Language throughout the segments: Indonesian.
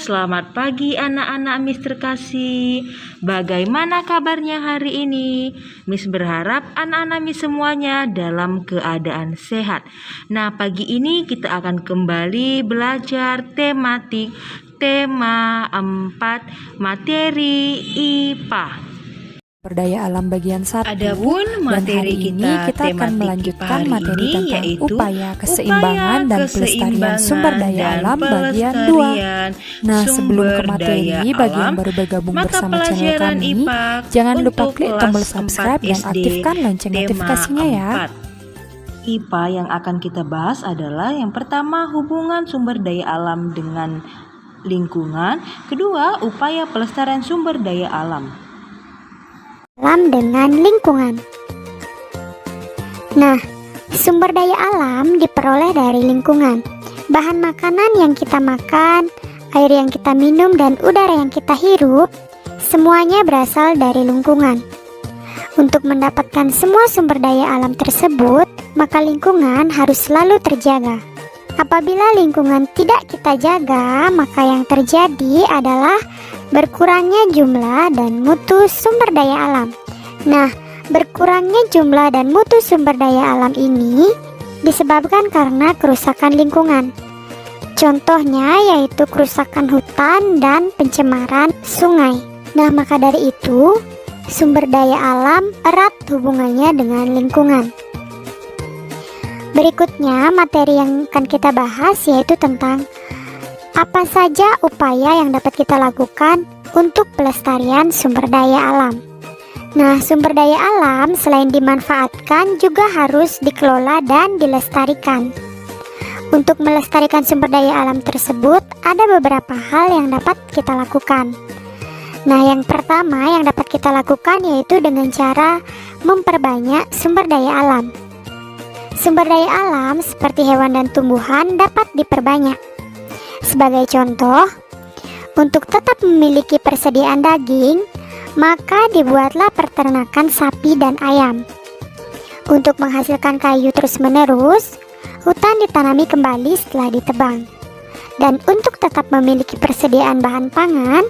Selamat pagi anak-anak Miss terkasih. Bagaimana kabarnya hari ini? Miss berharap anak-anak Miss semuanya dalam keadaan sehat. Nah, pagi ini kita akan kembali belajar tematik tema 4 materi IPA. Berdaya alam bagian 1. Adapun materi kita akan melanjutkan materi tentang upaya keseimbangan dan pelestarian sumber daya alam bagian 2. Nah, sebelum ke materi, bagi yang baru bergabung bersama channel kami, jangan lupa klik tombol subscribe dan aktifkan lonceng notifikasinya ya. IPA yang akan kita bahas adalah yang pertama, hubungan sumber daya alam dengan lingkungan. Kedua, upaya pelestarian sumber daya alam dengan lingkungan. Nah, sumber daya alam diperoleh dari lingkungan. Bahan makanan yang kita makan, air yang kita minum, dan udara yang kita hirup, semuanya berasal dari lingkungan. Untuk mendapatkan semua sumber daya alam tersebut, maka lingkungan harus selalu terjaga. Apabila lingkungan tidak kita jaga, maka yang terjadi adalah berkurangnya jumlah dan mutu sumber daya alam. Nah, berkurangnya jumlah dan mutu sumber daya alam ini disebabkan karena kerusakan lingkungan. Contohnya yaitu kerusakan hutan dan pencemaran sungai. Nah, maka dari itu, sumber daya alam erat hubungannya dengan lingkungan. Berikutnya, materi yang akan kita bahas yaitu tentang apa saja upaya yang dapat kita lakukan untuk pelestarian sumber daya alam. Nah, sumber daya alam selain dimanfaatkan juga harus dikelola dan dilestarikan. Untuk melestarikan sumber daya alam tersebut, ada beberapa hal yang dapat kita lakukan. Nah, yang pertama yang dapat kita lakukan yaitu dengan cara memperbanyak sumber daya alam. Sumber daya alam seperti hewan dan tumbuhan dapat diperbanyak. Sebagai contoh, untuk tetap memiliki persediaan daging, maka dibuatlah peternakan sapi dan ayam. Untuk menghasilkan kayu terus-menerus, hutan ditanami kembali setelah ditebang. Dan untuk tetap memiliki persediaan bahan pangan,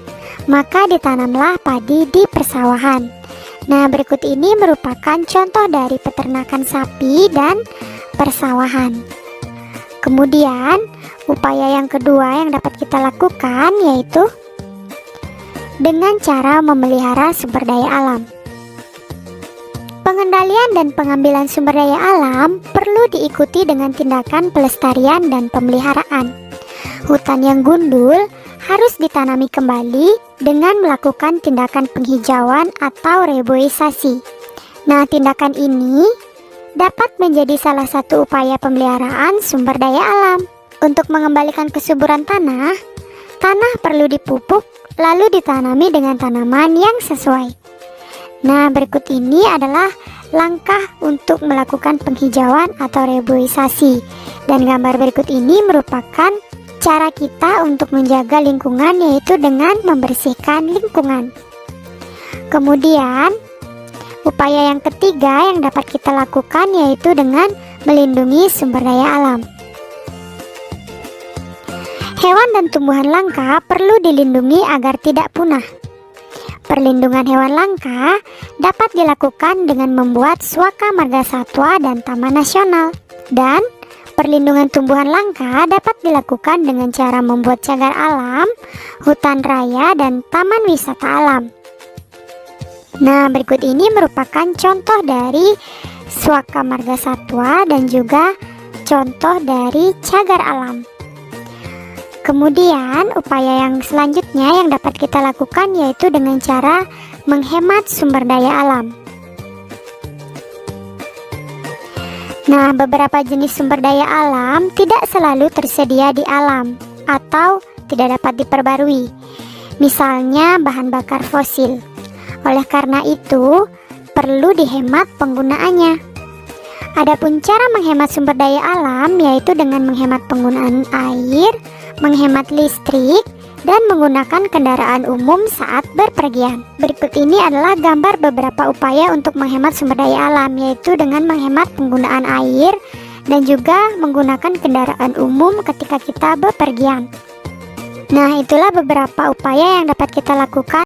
maka ditanamlah padi di persawahan. Nah, berikut ini merupakan contoh dari peternakan sapi dan persawahan. Kemudian, upaya yang kedua yang dapat kita lakukan yaitu dengan cara memelihara sumber daya alam. Pengendalian dan pengambilan sumber daya alam perlu diikuti dengan tindakan pelestarian dan pemeliharaan. Hutan yang gundul harus ditanami kembali dengan melakukan tindakan penghijauan atau reboisasi. Nah, tindakan ini dapat menjadi salah satu upaya pemeliharaan sumber daya alam. Untuk mengembalikan kesuburan tanah, tanah perlu dipupuk lalu ditanami dengan tanaman yang sesuai. Nah, berikut ini adalah langkah untuk melakukan penghijauan atau reboisasi. Dan gambar berikut ini merupakan cara kita untuk menjaga lingkungan, yaitu dengan membersihkan lingkungan. Kemudian, upaya yang ketiga yang dapat kita lakukan yaitu dengan melindungi sumber daya alam. Hewan dan tumbuhan langka perlu dilindungi agar tidak punah. Perlindungan hewan langka dapat dilakukan dengan membuat Swaka Marga Satwa dan Taman Nasional. Dan perlindungan tumbuhan langka dapat dilakukan dengan cara membuat cagar alam, hutan raya, dan taman wisata alam. Nah, berikut ini merupakan contoh dari Swaka Marga Satwa dan juga contoh dari cagar alam. Kemudian, upaya yang selanjutnya yang dapat kita lakukan yaitu dengan cara menghemat sumber daya alam. Nah, beberapa jenis sumber daya alam tidak selalu tersedia di alam atau tidak dapat diperbarui. Misalnya bahan bakar fosil. Oleh karena itu, perlu dihemat penggunaannya. Adapun cara menghemat sumber daya alam yaitu dengan menghemat penggunaan air, menghemat listrik, dan menggunakan kendaraan umum saat berpergian. Berikut ini adalah gambar beberapa upaya untuk menghemat sumber daya alam, yaitu dengan menghemat penggunaan air dan juga menggunakan kendaraan umum ketika kita bepergian. Nah, itulah beberapa upaya yang dapat kita lakukan